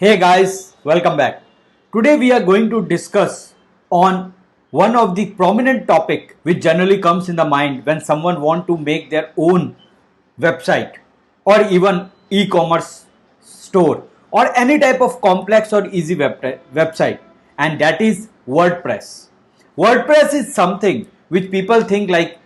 Hey guys, welcome back. Today we are going to discuss on one of the prominent topic which generally comes in the mind when someone want to make their own website or even e-commerce store or any type of complex or easy website, and that is WordPress. WordPress is something which people think like,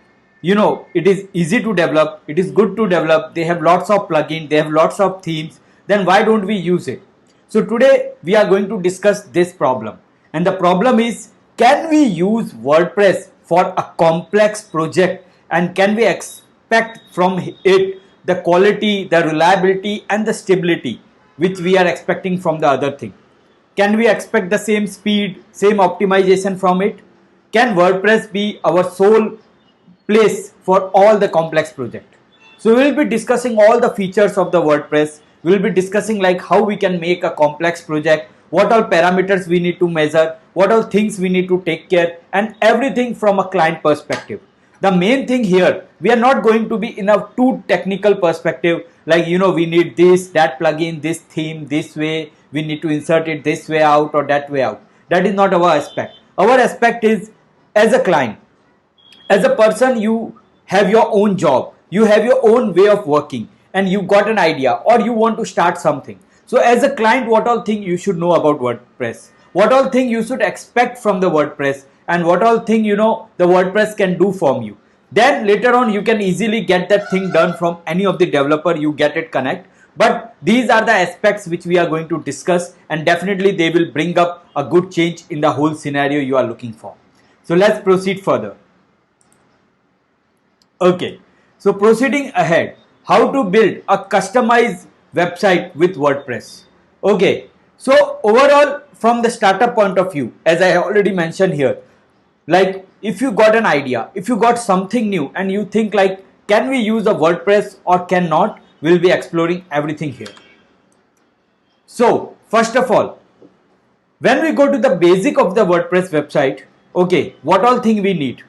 it is easy to develop, it is good to develop, they have lots of plugins, they have lots of themes, then why don't we use it? So today we are going to discuss this problem, and the problem is, can we use WordPress for a complex project, and can we expect from it the quality, the reliability and the stability which we are expecting from the other thing? Can we expect the same speed, same optimization from it? Can WordPress be our sole place for all the complex project? So we will be discussing all the features of the WordPress. We will be discussing like how we can make a complex project, what all parameters we need to measure, what all things we need to take care, and everything from a client perspective. The main thing here, we are not going to be in a too technical perspective, like we need this, that plugin, this theme, this way, we need to insert it this way out or that way out. That is not our aspect. Our aspect is, as a client, as a person, you have your own job, you have your own way of working, and you got an idea or you want to start something. So as a client, what all thing you should know about WordPress, what all thing you should expect from the WordPress, and what all thing the WordPress can do from you. Then later on you can easily get that thing done from any of the developer, you get it connect. But these are the aspects which we are going to discuss, and definitely they will bring up a good change in the whole scenario you are looking for. So let's proceed further. Okay, so proceeding ahead, how to build a customized website with WordPress. Okay, so overall, from the startup point of view, as I already mentioned here, like if you got an idea, if you got something new and you think like, can we use a WordPress or cannot, we'll be exploring everything here. So first of all, when we go to the basic of the WordPress website, okay, what all thing we need?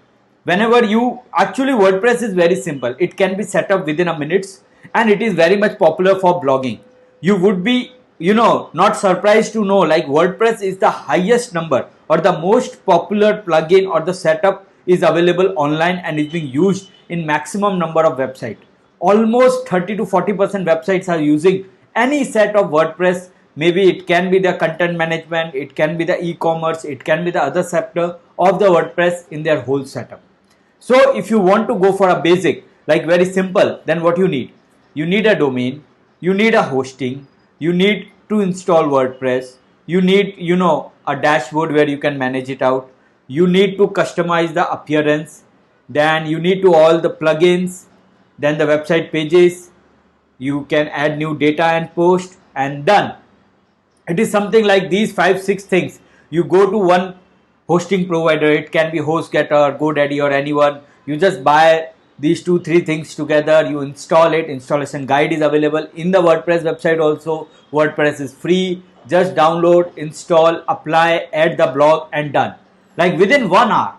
Whenever you actually, WordPress is very simple, it can be set up within a minutes, and it is very much popular for blogging. You would be not surprised to know like WordPress is the highest number or the most popular plugin, or the setup is available online and is being used in maximum number of websites. Almost 30 to 40% websites are using any set of WordPress. Maybe it can be the content management, it can be the e-commerce, it can be the other sector of the WordPress in their whole setup. So if you want to go for a basic, like very simple, then what you need? You need a domain, you need a hosting, you need to install WordPress, you need, a dashboard where you can manage it out, you need to customize the appearance, then you need to all the plugins, then the website pages, you can add new data and post, and done. It is something like these 5-6 things. You go to one hosting provider, it can be HostGator, GoDaddy or anyone. You just buy these 2-3 things together, you install it. Installation guide is available in the WordPress website also. WordPress is free. Just download, install, apply, add the blog, and done. Like within 1 hour.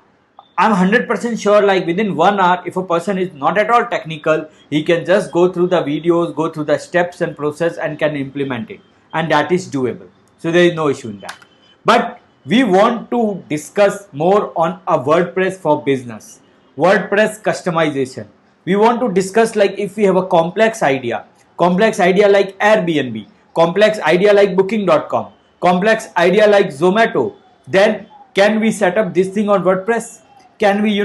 I'm 100% sure like within 1 hour, if a person is not at all technical, he can just go through the videos, go through the steps and process, and can implement it. And that is doable. So there is no issue in that. But we want to discuss more on a WordPress for business, WordPress customization. We want to discuss like if we have a complex idea like Airbnb, complex idea like booking.com, complex idea like Zomato, then can we set up this thing on WordPress? Can we,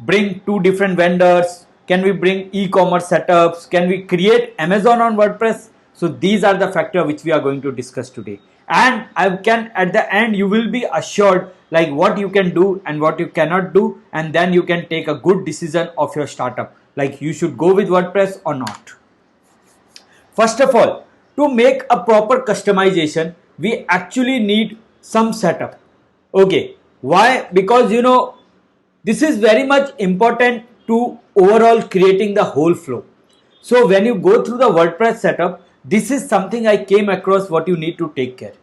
bring 2 different vendors? Can we bring e-commerce setups? Can we create Amazon on WordPress? So these are the factors which we are going to discuss today. And I can, at the end, you will be assured like what you can do and what you cannot do. And then you can take a good decision of your startup. Like you should go with WordPress or not. First of all, to make a proper customization, we actually need some setup. Okay. Why? Because, this is very much important to overall creating the whole flow. So when you go through the WordPress setup, this is something I came across what you need to take care.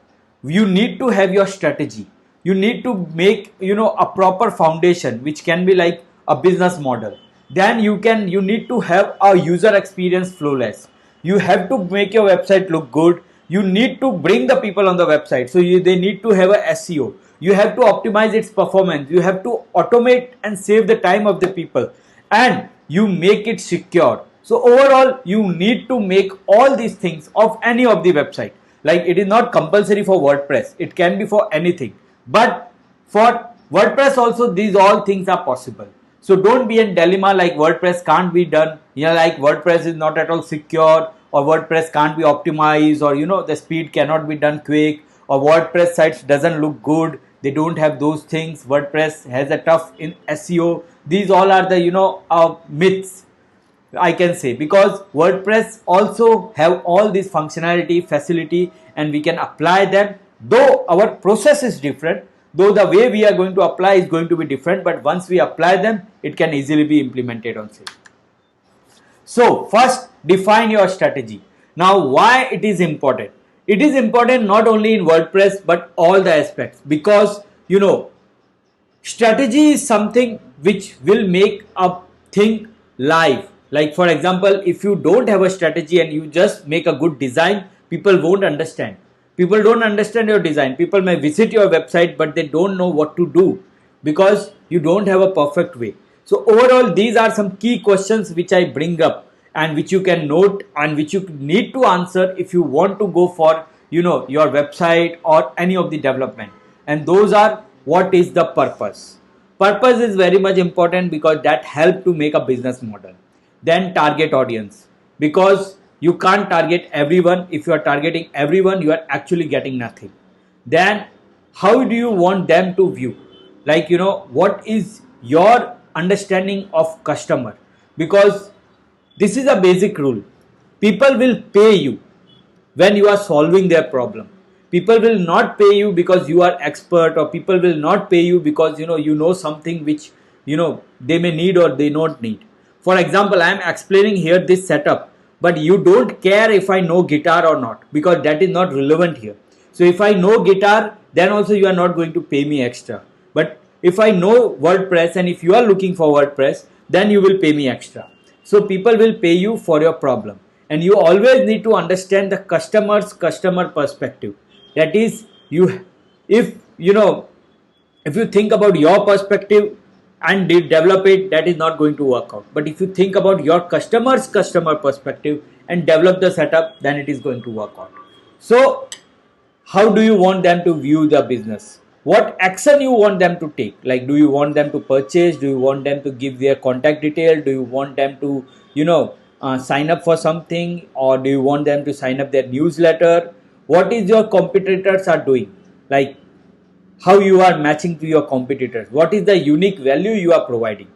You need to have your strategy. You need to make, a proper foundation, which can be like a business model. Then you need to have a user experience flawless. You have to make your website look good. you need to bring the people on the website. So they need to have a SEO. You have to optimize its performance. You have to automate and save the time of the people, and you make it secure. So overall, you need to make all these things of any of the website. Like, it is not compulsory for WordPress. It can be for anything. But for WordPress also, these all things are possible. So don't be in dilemma like WordPress can't be done. Like WordPress is not at all secure, or WordPress can't be optimized, or the speed cannot be done quick, or WordPress sites doesn't look good. They don't have those things. WordPress has a tough in SEO. These all are the myths, I can say, because WordPress also have all this functionality, facility, and we can apply them. Though our process is different, though the way we are going to apply is going to be different, but once we apply them, it can easily be implemented on site. So first, define your strategy. Now, why it is important? It is important not only in WordPress but all the aspects, because strategy is something which will make a thing live. Like, for example, if you don't have a strategy and you just make a good design, people won't understand. People don't understand your design. People may visit your website, but they don't know what to do because you don't have a perfect way. So overall, these are some key questions which I bring up and which you can note and which you need to answer if you want to go for your website or any of the development. And those are, what is the purpose? Purpose is very much important because that helps to make a business model. Then target audience, because you can't target everyone. If you are targeting everyone, you are actually getting nothing. Then how do you want them to view? Like, what is your understanding of customer? Because this is a basic rule. People will pay you when you are solving their problem. People will not pay you because you are expert, or people will not pay you because you know something which they may need or they not need. For example, I am explaining here this setup, but you don't care if I know guitar or not, because that is not relevant here. So if I know guitar, then also you are not going to pay me extra. But if I know WordPress and if you are looking for WordPress, then you will pay me extra. So people will pay you for your problem. And you always need to understand the customer perspective. That is, if you think about your perspective and develop it, that is not going to work out. But if you think about your customer perspective and develop the setup, then it is going to work out. So how do you want them to view the business? What action you want them to take? Like, do you want them to purchase? Do you want them to give their contact detail? Do you want them to sign up for something, or do you want them to sign up their newsletter? What is your competitors are doing? Like, how you are matching to your competitors? What is the unique value you are providing?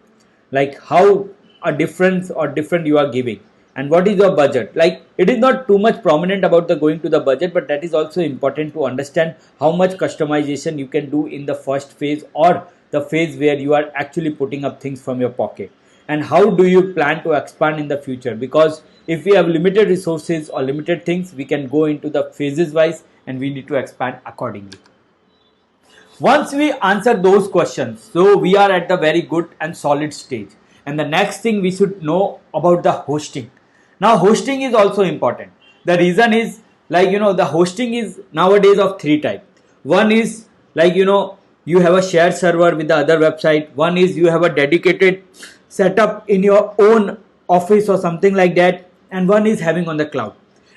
Like, how a difference or different you are giving? And what is your budget? Like, it is not too much prominent about the going to the budget, but that is also important to understand how much customization you can do in the first phase or the phase where you are actually putting up things from your pocket. And how do you plan to expand in the future? Because if we have limited resources or limited things, we can go into the phases wise and we need to expand accordingly. Once we answer those questions, so we are at the very good and solid stage. And the next thing we should know about the hosting. Now, hosting is also important. The reason is, like, the hosting is nowadays of three types. One is like, you have a shared server with the other website. One is you have a dedicated setup in your own office or something like that. And one is having on the cloud.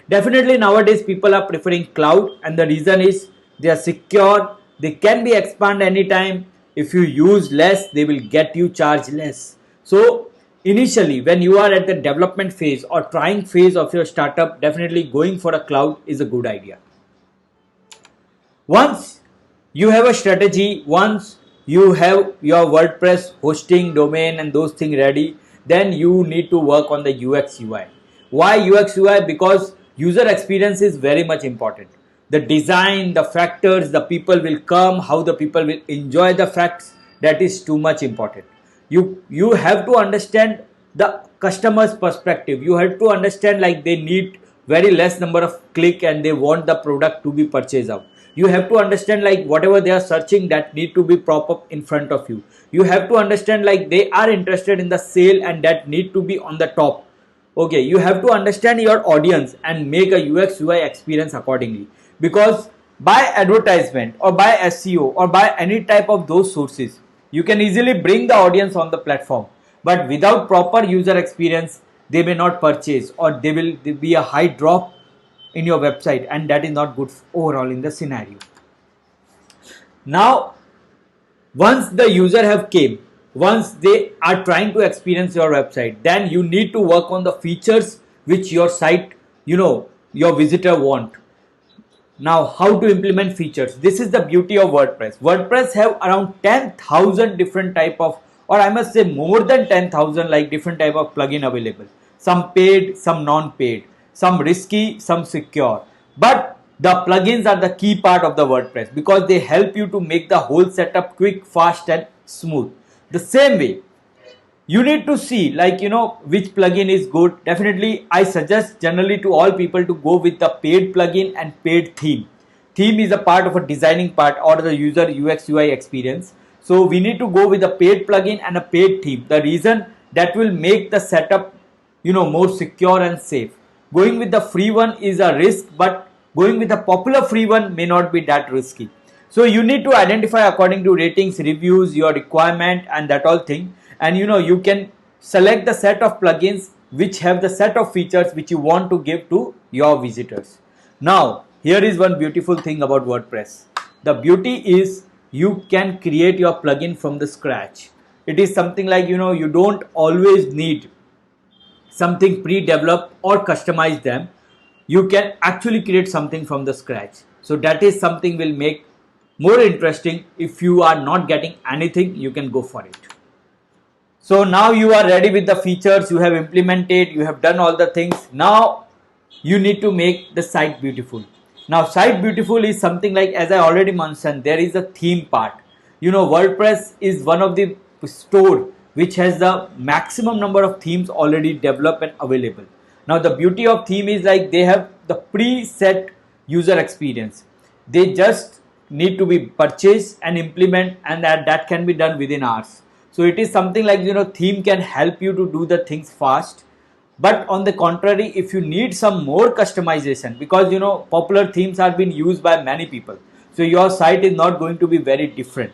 Definitely nowadays people are preferring cloud, and the reason is they are secure. They can be expanded anytime. If you use less, they will get you charged less. So initially, when you are at the development phase or trying phase of your startup, definitely going for a cloud is a good idea. Once you have a strategy, once you have your WordPress hosting, domain and those things ready, then you need to work on the UX UI. Why UX UI? Because user experience is very much important. The design, the factors, the people will come, how the people will enjoy the facts, that is too much important. You have to understand the customer's perspective. You have to understand, like, they need very less number of click and they want the product to be purchased out. You have to understand, like, whatever they are searching, that need to be prop up in front of you. You have to understand, like, they are interested in the sale and that need to be on the top. Okay, you have to understand your audience and make a UX UI experience accordingly, because by advertisement or by SEO or by any type of those sources, you can easily bring the audience on the platform, but without proper user experience they may not purchase, or there will be a high drop in your website, and that is not good overall in the scenario. Now once the user have came, once they are trying to experience your website, then you need to work on the features which your site, your visitor want. Now how to implement features? This is the beauty of WordPress have around 10,000 different type of, or I must say more than 10,000 like different type of plugin available. Some paid, some non-paid, some risky, some secure, but the plugins are the key part of the WordPress because they help you to make the whole setup quick, fast and smooth. The same way, you need to see which plugin is good. Definitely I suggest generally to all people to go with the paid plugin and paid theme. Theme is a part of a designing part or the user UX UI experience. So we need to go with a paid plugin and a paid theme. The reason that will make the setup more secure and safe. Going with the free one is a risk, but going with a popular free one may not be that risky. So you need to identify according to ratings, reviews, your requirement and that all thing. And you can select the set of plugins which have the set of features which you want to give to your visitors. Now here is one beautiful thing about WordPress. The beauty is you can create your plugin from the scratch. It is something like you don't always need something pre-developed or customize them. You can actually create something from the scratch. So that is something will make more interesting. If you are not getting anything, you can go for it. So now you are ready with the features, you have implemented, you have done all the things. Now you need to make the site beautiful. Now site beautiful is something like, as I already mentioned, there is a theme part. WordPress is one of the store which has the maximum number of themes already developed and available. Now the beauty of theme is like they have the preset user experience. They just need to be purchased and implement, and that can be done within hours. So it is something like theme can help you to do the things fast. But on the contrary, if you need some more customization, because popular themes are being used by many people, so your site is not going to be very different.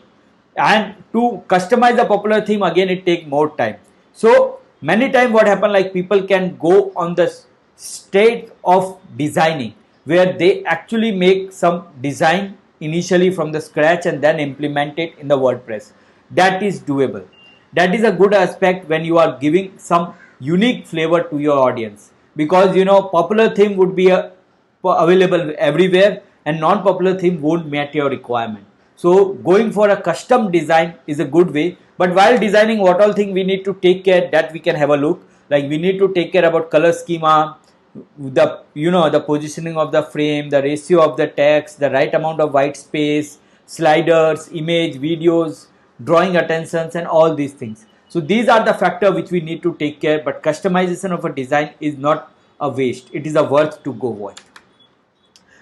And to customize the popular theme, again it take more time. So many times what happen, like people can go on the state of designing, where they actually make some design initially from the scratch and then implement it in the WordPress. That is doable. That is a good aspect when you are giving some unique flavor to your audience, because popular theme would be available everywhere and non-popular theme won't meet your requirement. So going for a custom design is a good way. But while designing, what all thing we need to take care, that we can have a look. Like we need to take care about color schema, the positioning of the frame, the ratio of the text, the right amount of white space, sliders, image, videos, drawing attentions and all these things. So these are the factors which we need to take care, but customization of a design is not a waste. It is a worth to go with.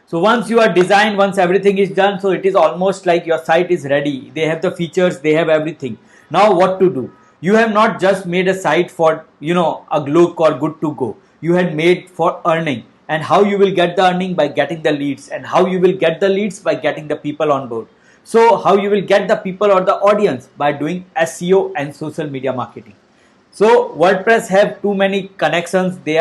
So once you are designed, once everything is done, so it is almost like your site is ready. They have the features, they have everything. Now what to do? You have not just made a site for a look or good to go. You had made for earning. And how you will get the earning? By getting the leads. And how you will get the leads? By getting the people on board. So how you will get the people or the audience? By doing SEO and social media marketing. So WordPress have too many connections. They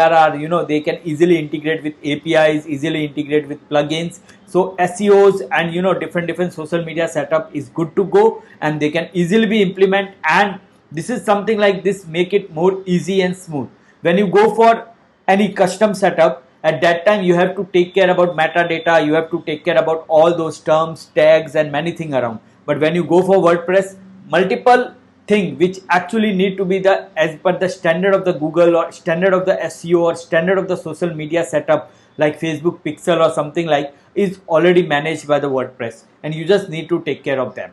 they can easily integrate with APIs, easily integrate with plugins. So SEOs and different social media setup is good to go, and they can easily be implemented. And this is something like this make it more easy and smooth. When you go for any custom setup, at that time you have to take care about metadata, you have to take care about all those terms, tags and many things around. But when you go for WordPress, multiple thing which actually need to be as per the standard of the Google or standard of the SEO or standard of the social media setup, like Facebook Pixel or something like, is already managed by the WordPress, and you just need to take care of them.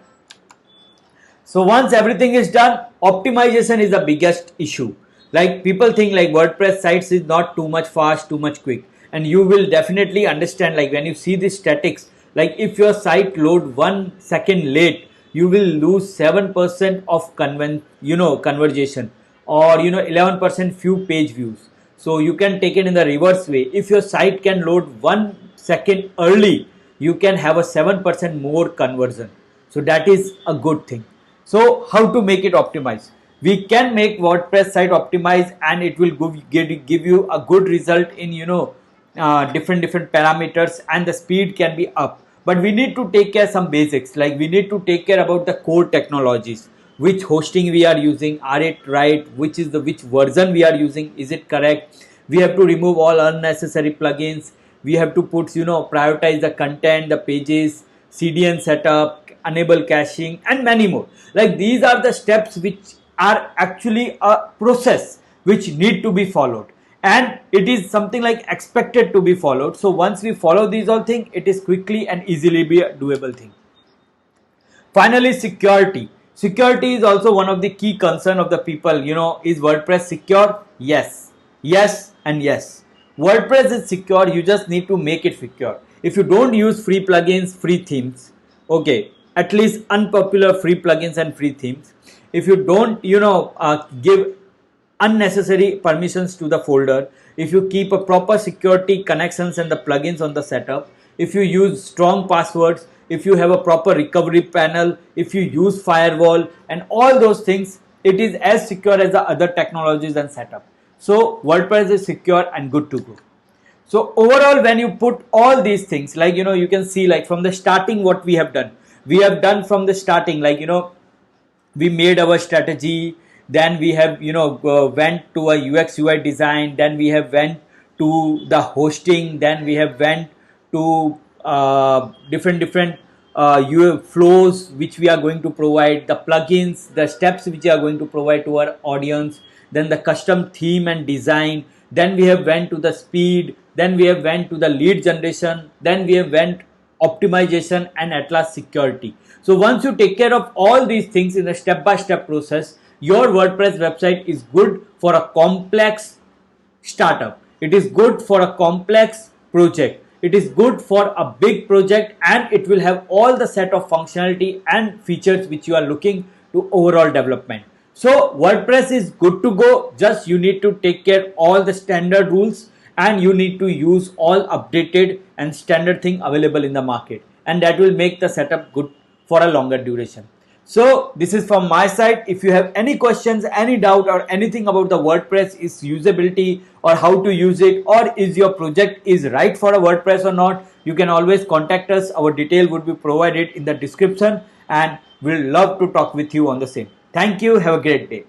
So once everything is done, optimization is the biggest issue. Like people think like WordPress sites is not too much fast, too much quick, and you will definitely understand, like when you see the statics, like if your site load 1 second late, you will lose 7% of conversation, or 11% few page views. So you can take it in the reverse way. If your site can load 1 second early, you can have a 7% more conversion. So that is a good thing. So how to make it optimize? We can make WordPress site optimize, and it will give you a good result in different parameters, and the speed can be up. But we need to take care some basics, like we need to take care about the core technologies, which hosting we are using, are it right, which version we are using, is it correct. We have to remove all unnecessary plugins. We have to put prioritize the content, the pages, CDN setup, enable caching, and many more. Like these are the steps which are actually a process which need to be followed, and it is something like expected to be followed. So once we follow these all things, it is quickly and easily be a doable thing. Finally, security. Security is also one of the key concern of the people. Is WordPress secure? Yes, yes, and yes. WordPress is secure. You just need to make it secure. If you don't use free plugins, free themes, okay, at least unpopular free plugins and free themes. If you don't, give unnecessary permissions to the folder, if you keep a proper security connections and the plugins on the setup, if you use strong passwords, if you have a proper recovery panel, if you use firewall and all those things, it is as secure as the other technologies and setup. So WordPress is secure and good to go. So overall, when you put all these things, like you can see, like from the starting what we have done from the starting, like we made our strategy, then we have went to a UX UI design, then we have went to the hosting, then we have went to different flows which we are going to provide, the plugins, the steps which we are going to provide to our audience, then the custom theme and design, then we have went to the speed, then we have went to the lead generation, then we have went optimization, and at last security. So once you take care of all these things in a step-by-step process, your WordPress website is good for a complex startup. It is good for a complex project. It is good for a big project, and it will have all the set of functionality and features which you are looking to overall development. So WordPress is good to go. Just you need to take care all the standard rules, and you need to use all updated and standard thing available in the market, and that will make the setup good for a longer duration. So this is from my side. If you have any questions, any doubt, or anything about the WordPress, its usability or how to use it, or is your project is right for a WordPress or not, you can always contact us. Our detail would be provided in the description, and we'll love to talk with you on the same. Thank you. Have a great day.